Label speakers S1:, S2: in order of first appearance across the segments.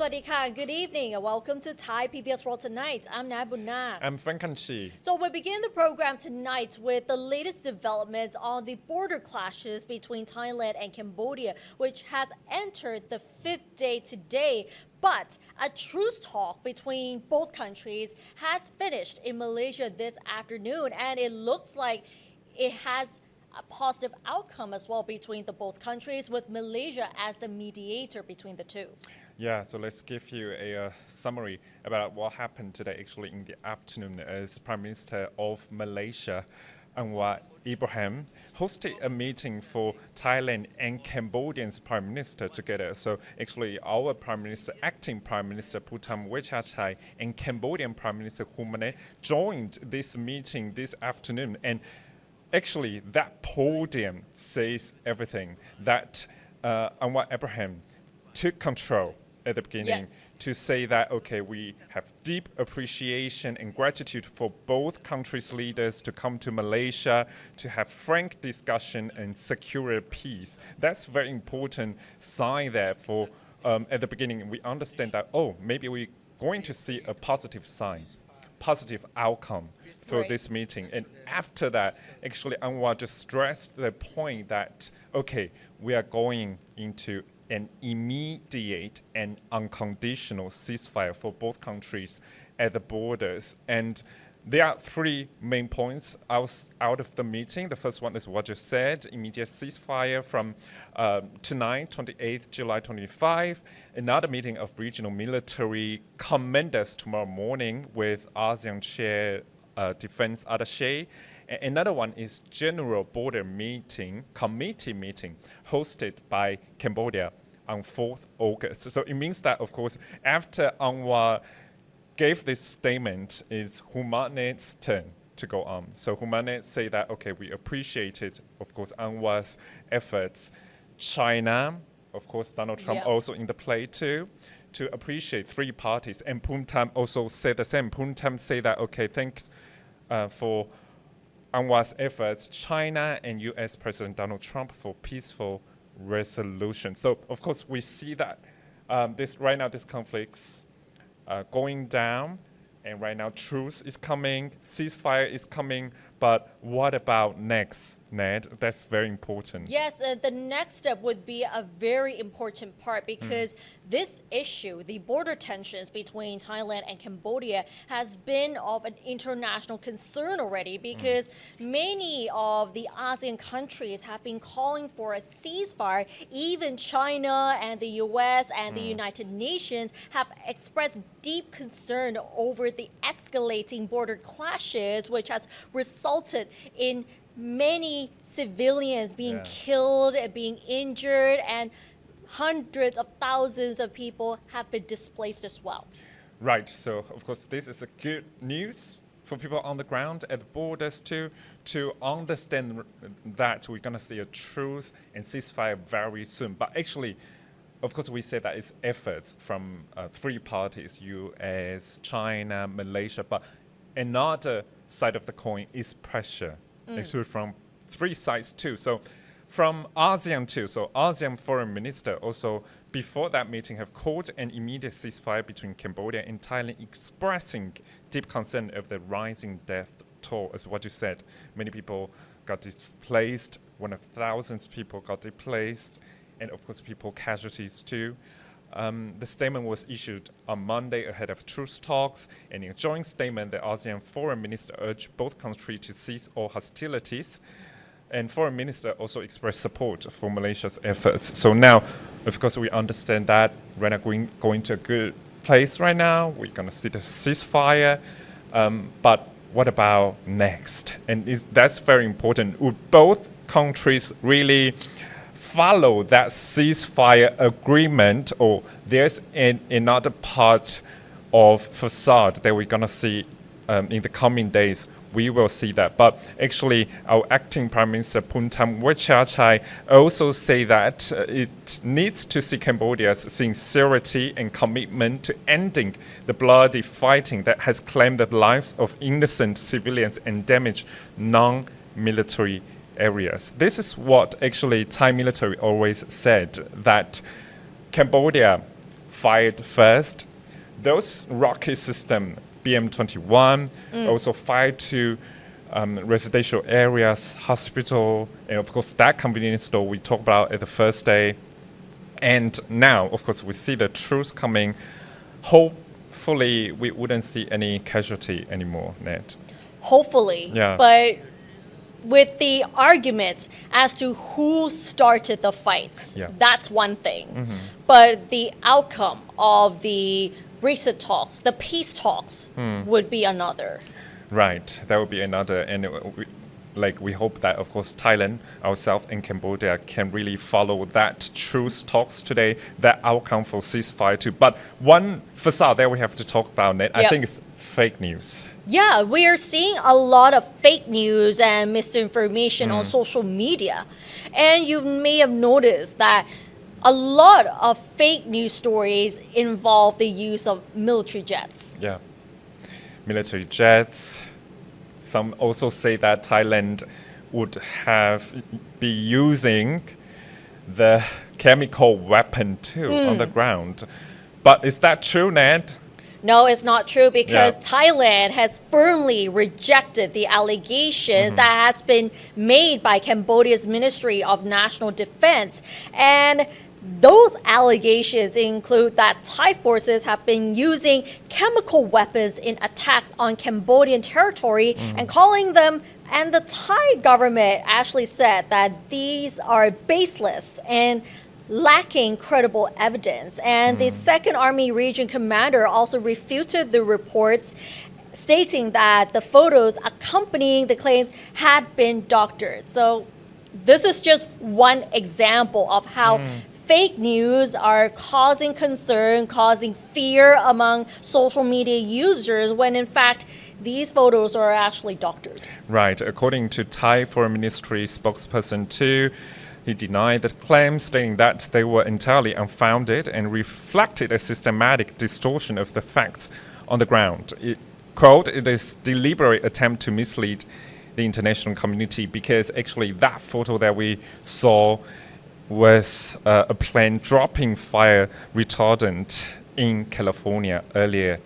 S1: Swadika, good evening and welcome to Thai PBS World Tonight. I'm Nat Bunna.
S2: I'm Frank Kanchi.
S1: So we begin the program tonight with the latest developments on the border clashes between Thailand and Cambodia, which has entered the fifth day today. But a truce talk between both countries has finished in Malaysia this afternoon, and it looks like it has a positive outcome as well between the both countries, with Malaysia as the mediator between the two.
S2: Yeah, so let's give you a summary about what happened today actually in the afternoon as Prime Minister of Malaysia, Anwar Ibrahim, hosted a meeting for Thailand and Cambodia's Prime Minister together. So actually our Prime Minister, acting Prime Minister Putam Wechachai and Cambodian Prime Minister Humane joined this meeting this afternoon. And actually that podium says everything, that Anwar Ibrahim took control at the beginning to say that, okay, we have deep appreciation and gratitude for both countries' leaders to come to Malaysia to have frank discussion and secure peace. That's a very important sign there for, at the beginning, we understand that, maybe we're going to see a positive sign, positive outcome for this meeting. And after that, actually, Anwar just stressed the point that, okay, we are going into an immediate and unconditional ceasefire for both countries at the borders. And there are three main points out of the meeting. The first one is what you said, immediate ceasefire from tonight, 28th July 25. Another meeting of regional military commanders tomorrow morning with ASEAN Chair Defense Attaché. Another one is General Border Committee meeting hosted by Cambodia on 4th August. So it means that, of course, after Anwar gave this statement, it's Humane's turn to go on. So Humane say that, okay, we appreciated, of course, Anwar's efforts. China, of course, Donald Trump also in the play too, to appreciate three parties. And Puntam also said the same. Puntam say that, okay, thanks for Anwar's efforts, China and U.S. President Donald Trump for peaceful resolution. So, of course, we see that this conflict's going down, and right now truce is coming, ceasefire is coming, but what about next, Ned? That's very important.
S1: Yes, the next step would be a very important part because this issue, the border tensions between Thailand and Cambodia, has been of an international concern already because many of the ASEAN countries have been calling for a ceasefire. Even China and the US and the United Nations have expressed deep concern over the escalating border clashes, which has resulted in many civilians being killed and being injured, and hundreds of thousands of people have been displaced as well.
S2: Right, so of course this is a good news for people on the ground at the borders too, to understand that we're going to see a truce and ceasefire very soon. But actually, of course, we say that it's efforts from three parties, US, China, Malaysia, but another side of the coin is pressure, actually from three sides too. So from ASEAN too, so ASEAN Foreign Minister also before that meeting have called an immediate ceasefire between Cambodia and Thailand, expressing deep concern of the rising death toll, as what you said. Many people got displaced, one of thousands of people got displaced, and of course people casualties too. The statement was issued on Monday ahead of truce talks, and in a joint statement, the ASEAN Foreign Minister urged both countries to cease all hostilities, and Foreign Minister also expressed support for Malaysia's efforts. So now, of course, we understand that we're not going to a good place right now. We're going to see the ceasefire, but what about next? And that's very important. Would both countries really follow that ceasefire agreement, or there's another part of facade that we're going to see in the coming days? We will see that. But actually, our acting Prime Minister Puntam Wechachai also say that it needs to see Cambodia's sincerity and commitment to ending the bloody fighting that has claimed the lives of innocent civilians and damaged non-military areas. This is what actually Thai military always said, that Cambodia fired first. Those rocket system, BM-21, also fired to residential areas, hospital, and of course that convenience store we talked about at the first day. And now, of course, we see the truth coming. Hopefully, we wouldn't see any casualty anymore, Ned.
S1: Hopefully.
S2: Yeah.
S1: But with the arguments as to who started the fights,
S2: Yeah.
S1: that's one thing. But the outcome of the recent talks, the peace talks, would be another.
S2: Right, that would be another, and we hope that, of course, Thailand, ourselves, and Cambodia can really follow that truth talks today, that outcome for ceasefire too. But one facade that we have to talk about, Ned, I
S1: Yep.
S2: think it's fake news.
S1: Yeah, we are seeing a lot of fake news and misinformation on social media. And you may have noticed that a lot of fake news stories involve the use of military jets.
S2: Yeah, military jets. Some also say that Thailand would be using the chemical weapon too on the ground. But is that true, Ned?
S1: No, it's not true because
S2: Yeah.
S1: Thailand has firmly rejected the allegations that has been made by Cambodia's Ministry of National Defense. And those allegations include that Thai forces have been using chemical weapons in attacks on Cambodian territory and calling them, and the Thai government actually said that these are baseless and lacking credible evidence. And the Second Army Region Commander also refuted the reports, stating that the photos accompanying the claims had been doctored. So this is just one example of how fake news are causing concern, causing fear among social media users when in fact these photos are actually doctored.
S2: Right. According to Thai Foreign Ministry spokesperson too, he denied the claims, stating that they were entirely unfounded and reflected a systematic distortion of the facts on the ground. Quote, it is deliberate attempt to mislead the international community because actually that photo that we saw was a plane dropping fire retardant in California earlier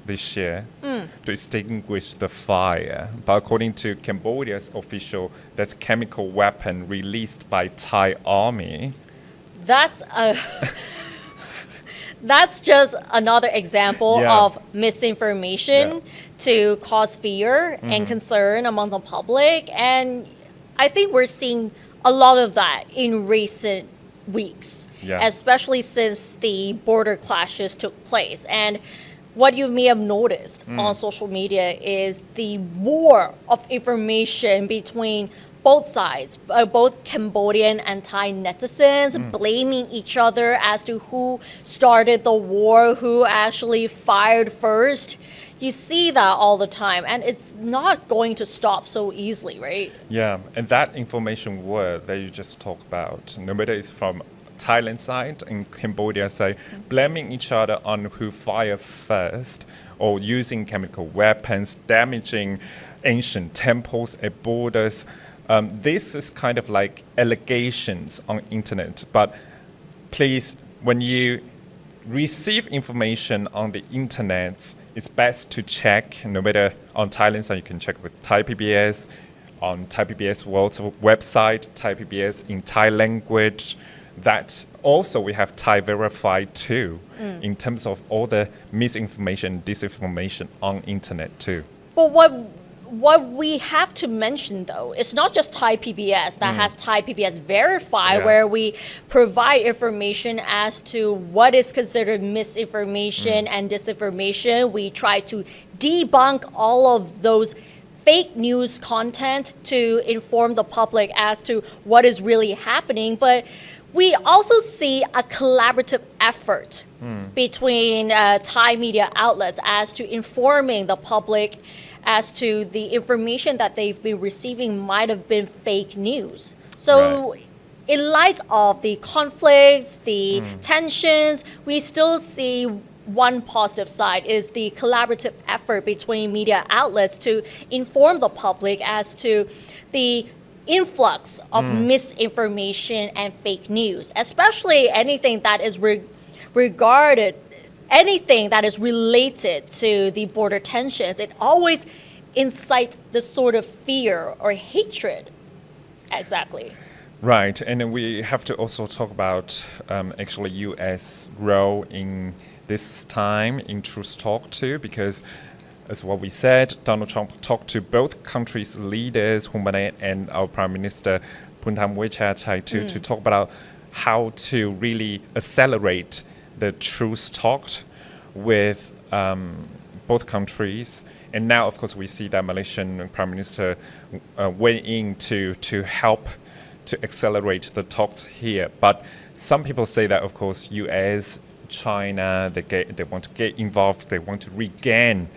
S2: this year to extinguish the fire. But according to Cambodia's official, that's chemical weapon released by Thai army.
S1: That's a that's just another example
S2: Yeah.
S1: of misinformation to cause fear and concern among the public. And I think we're seeing a lot of that in recent weeks,
S2: Yeah.
S1: especially since the border clashes took place. And what you may have noticed on social media is the war of information between both sides, both Cambodian and Thai netizens blaming each other as to who started the war, who actually fired first. You see that all the time, and it's not going to stop so easily, right?
S2: Yeah, and that information war that you just talked about, no matter it's from Thailand side and Cambodia side, blaming each other on who fired first or using chemical weapons, damaging ancient temples at borders. This is kind of like allegations on internet, but please, when you receive information on the internet, it's best to check, no matter on Thailand side, you can check with Thai PBS, on Thai PBS World's website, Thai PBS in Thai language. That also we have Thai verified too, in terms of all the misinformation, disinformation on internet too.
S1: But what we have to mention though, it's not just Thai PBS that has Thai PBS Verify,
S2: Yeah.
S1: where we provide information as to what is considered misinformation and disinformation. We try to debunk all of those fake news content to inform the public as to what is really happening. But we also see a collaborative effort between Thai media outlets as to informing the public as to the information that they've been receiving might have been fake news. So in light of the conflicts, the tensions, we still see one positive side is the collaborative effort between media outlets to inform the public as to the influx of misinformation and fake news, especially anything that is regarded anything that is related to the border tensions, it always incites this sort of fear or hatred. Exactly.
S2: Right, and then we have to also talk about actually U.S. role in this time in truce talk too, because as what we said, Donald Trump talked to both countries' leaders, Hun Manet and our Prime Minister Phumtham Wechayachai to talk about how to really accelerate the truce talks with both countries. And now, of course, we see that Malaysian Prime Minister went in to help to accelerate the talks here. But some people say that, of course, U.S., China, they want to get involved, they want to regain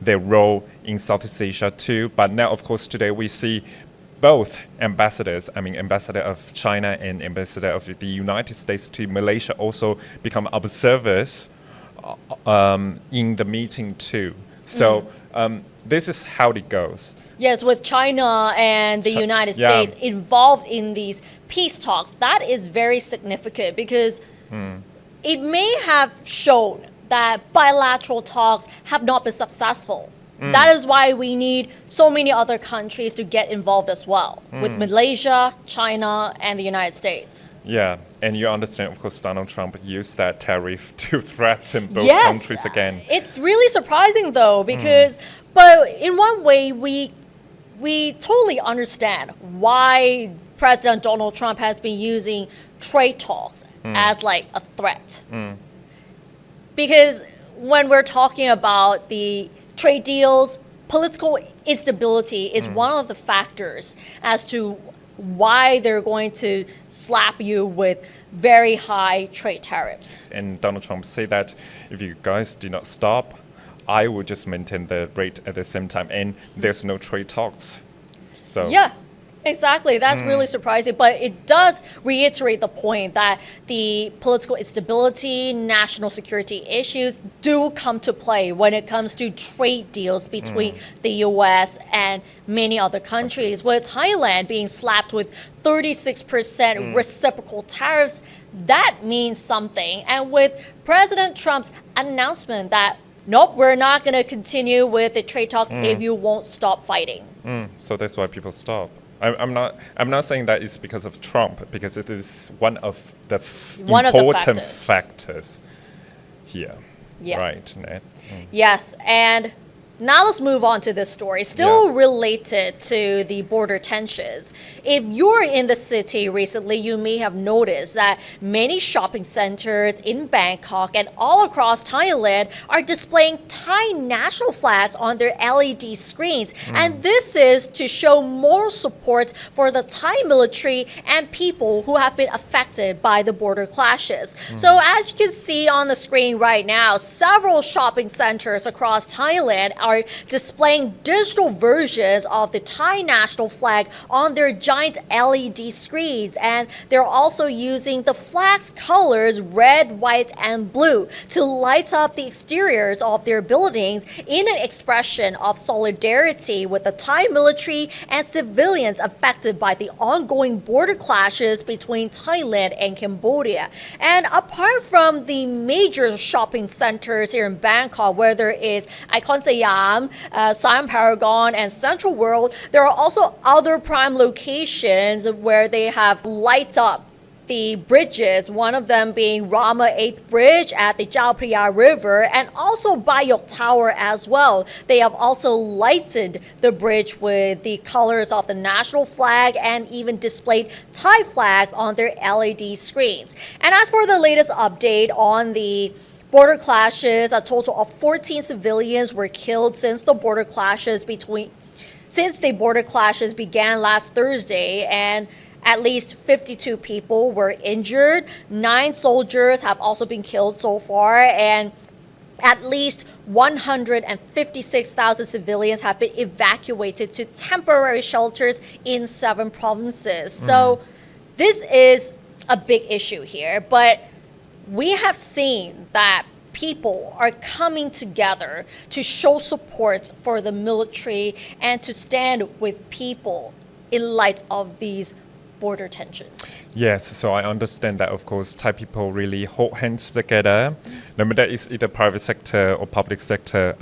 S2: their role in Southeast Asia too. But now, of course, today we see both ambassadors, ambassador of China and ambassador of the United States to Malaysia also become observers in the meeting too. So this is how it goes.
S1: Yes, with China and the United States involved in these peace talks, that is very significant because it may have shown that bilateral talks have not been successful. That is why we need so many other countries to get involved as well, with Malaysia, China, and the United States.
S2: Yeah, and you understand, of course, Donald Trump used that tariff to threaten both
S1: Yes,
S2: countries again.
S1: It's really surprising though, because, but in one way, we totally understand why President Donald Trump has been using trade talks as like a threat. Because when we're talking about the trade deals, political instability is one of the factors as to why they're going to slap you with very high trade tariffs.
S2: And Donald Trump said that if you guys do not stop, I will just maintain the rate at the same time, and there's no trade talks. So
S1: Yeah, exactly. That's really surprising. But it does reiterate the point that the political instability, national security issues do come to play when it comes to trade deals between the U.S. and many other countries, with Thailand being slapped with 36% reciprocal tariffs. That means something. And with President Trump's announcement that, nope, we're not going to continue with the trade talks if you won't stop fighting.
S2: So that's why people stop. I'm not saying that it's because of Trump, because it is one of the important factors here.
S1: Yeah.
S2: Right, Ned?
S1: Yes, and now let's move on to this story, still related to the border tensions. If you're in the city recently, you may have noticed that many shopping centers in Bangkok and all across Thailand are displaying Thai national flags on their LED screens. And this is to show more support for the Thai military and people who have been affected by the border clashes. So as you can see on the screen right now, several shopping centers across Thailand are displaying digital versions of the Thai national flag on their giant LED screens, and they're also using the flag's colors red, white, and blue to light up the exteriors of their buildings in an expression of solidarity with the Thai military and civilians affected by the ongoing border clashes between Thailand and Cambodia. And apart from the major shopping centers here in Bangkok, where there is Icon Siam, Siam Paragon, and Central World, there are also other prime locations where they have light up the bridges, one of them being Rama 8th Bridge at the Chao Phraya River, and also Bayok Tower as well. They have also lighted the bridge with the colors of the national flag and even displayed Thai flags on their LED screens. And as for the latest update on the border clashes, a total of 14 civilians were killed since the border clashes began last Thursday, and at least 52 people were injured. 9 soldiers have also been killed so far, and at least 156,000 civilians have been evacuated to temporary shelters in 7 provinces. So this is a big issue here, but we have seen that people are coming together to show support for the military and to stand with people in light of these border tensions?
S2: Yes, so I understand that, of course, Thai people really hold hands together, no matter it's either private sector or public sector,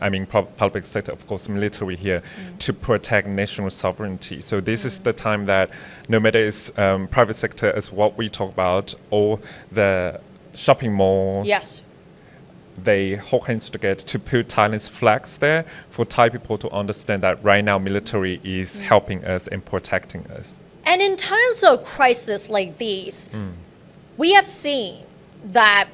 S2: public sector, of course, military here, to protect national sovereignty. So this is the time that no matter it's private sector as what we talk about, or the shopping malls,
S1: Yes.
S2: they hold hands together to put Thailand's flags there for Thai people to understand that right now military is helping us and protecting us.
S1: And in times of crisis like these, we have seen that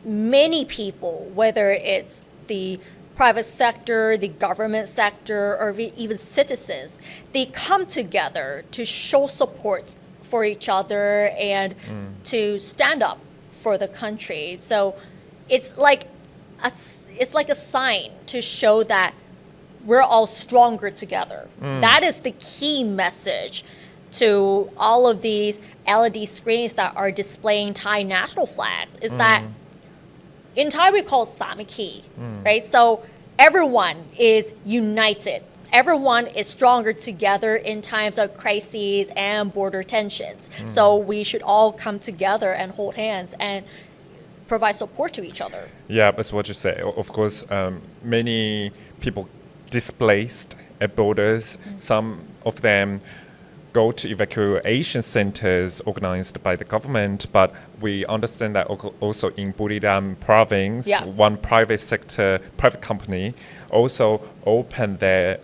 S1: many people, whether it's the private sector, the government sector, or even citizens, they come together to show support for each other and to stand up for the country. So it's like a sign to show that we're all stronger together. That is the key message to all of these LED screens that are displaying Thai national flags, is that in Thai we call Samiki, right? So everyone is united. Everyone is stronger together in times of crises and border tensions. So we should all come together and hold hands and provide support to each other.
S2: Yeah, that's what you say. Of course, many people displaced at borders. Some of them go to evacuation centers organized by the government, but we understand that also in Buriram province, one private company also opened their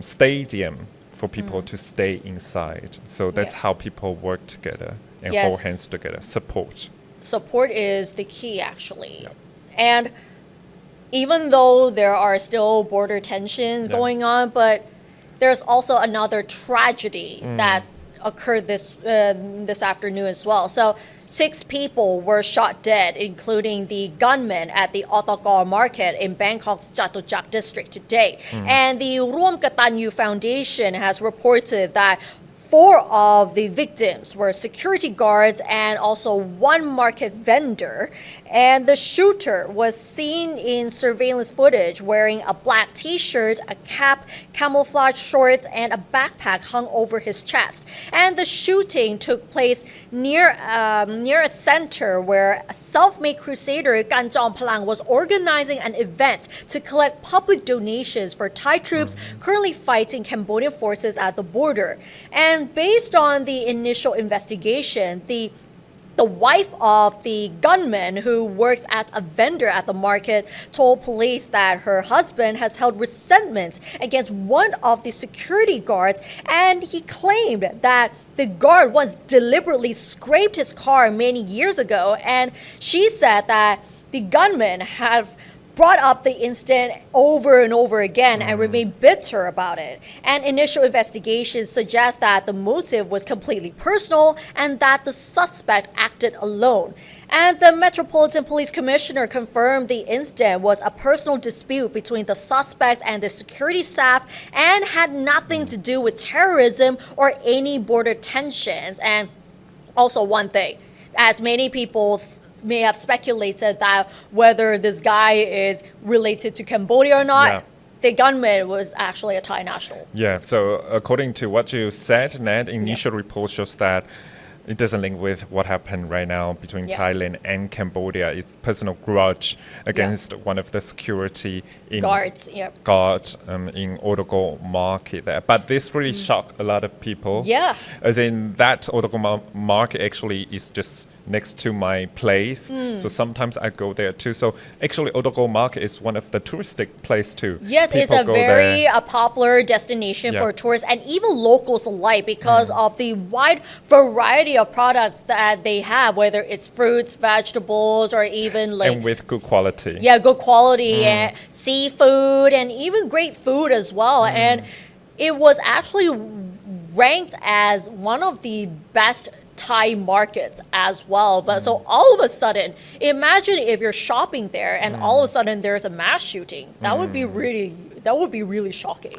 S2: stadium for people to stay inside. So that's how people work together and hold hands together, support.
S1: Support is the key, actually. And even though there are still border tensions going on, but there's also another tragedy that occurred this afternoon as well. So 6 people were shot dead, including the gunman at the Otto Market in Bangkok's Chatuchak district today. And the Ruom Katanyu Foundation has reported that 4 of the victims were security guards and also 1 market vendor. And the shooter was seen in surveillance footage wearing a black t-shirt, a cap, camouflage shorts, and a backpack hung over his chest. And the shooting took place near a center where a self-made crusader, Kanchong Palang, was organizing an event to collect public donations for Thai troops currently fighting Cambodian forces at the border. And based on the initial investigation, the wife of the gunman, who works as a vendor at the market, told police that her husband has held resentment against one of the security guards, and he claimed that the guard once deliberately scraped his car many years ago. And she said that the gunman had brought up the incident over and over again and remained bitter about it. And initial investigations suggest that the motive was completely personal and that the suspect acted alone. And the Metropolitan Police Commissioner confirmed the incident was a personal dispute between the suspect and the security staff and had nothing to do with terrorism or any border tensions. And also one thing, as many people may have speculated that whether this guy is related to Cambodia or not, the gunman was actually a Thai national.
S2: Yeah, so according to what you said, Ned, initial report shows that it doesn't link with what happened right now between Thailand and Cambodia. It's personal grudge against one of the security guards in Otto Market there. But this really shocked a lot of people.
S1: Yeah.
S2: As in that Otto Market actually is just next to my place. So sometimes I go there too. So actually Otto Market is one of the touristic place too.
S1: Yes,
S2: people
S1: it's a very popular destination for tourists and even locals alike because of the wide variety of products that they have, whether it's fruits, vegetables, or even
S2: and with good quality.
S1: Yeah, good quality and seafood and even great food as well. And it was actually ranked as one of the best Thai markets as well. But so all of a sudden, imagine if you're shopping there and all of a sudden there's a mass shooting. That would be really shocking.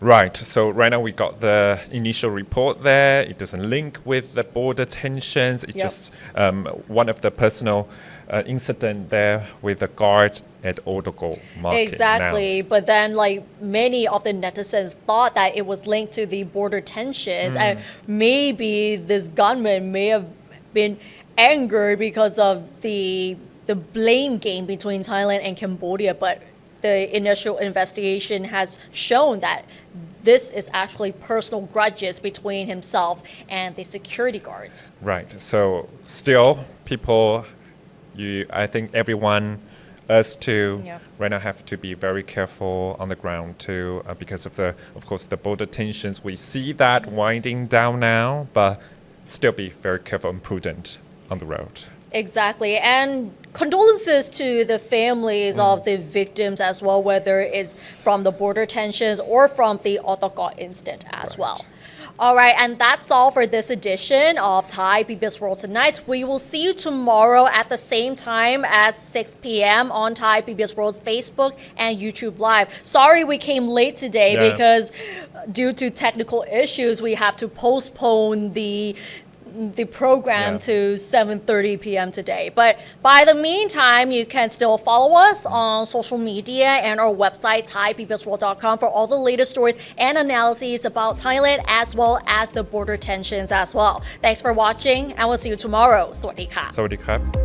S2: Right. So right now we got the initial report there. It doesn't link with the border tensions. It's
S1: Yep.
S2: just one of the personal incident there with the guard at Otto Market.
S1: Exactly, but then like many of the netizens thought that it was linked to the border tensions, and maybe this gunman may have been angered because of the blame game between Thailand and Cambodia, but the initial investigation has shown that this is actually personal grudges between himself and the security guards.
S2: Right. So still, people, I think everyone, us too,
S1: Yeah.
S2: right now have to be very careful on the ground too, because of course, the border tensions. We see that winding down now, but still be very careful and prudent on the road.
S1: Exactly. And condolences to the families of the victims as well, whether it's from the border tensions or from the Otto incident as
S2: Right.
S1: well. All right, and that's all for this edition of Thai PBS World Tonight. We will see you tomorrow at the same time at 6 p.m. on Thai PBS World's Facebook and YouTube Live. Sorry we came late today
S2: Yeah.
S1: because due to technical issues, we have to postpone the program
S2: Yeah.
S1: to 7:30 p.m. today. But by the meantime, you can still follow us on social media and our website, thaipbsworld.com, for all the latest stories and analyses about Thailand as well as the border tensions as well. Thanks for watching, and we'll see you tomorrow. สวัสดีค่ะ
S2: สวัสดีครับ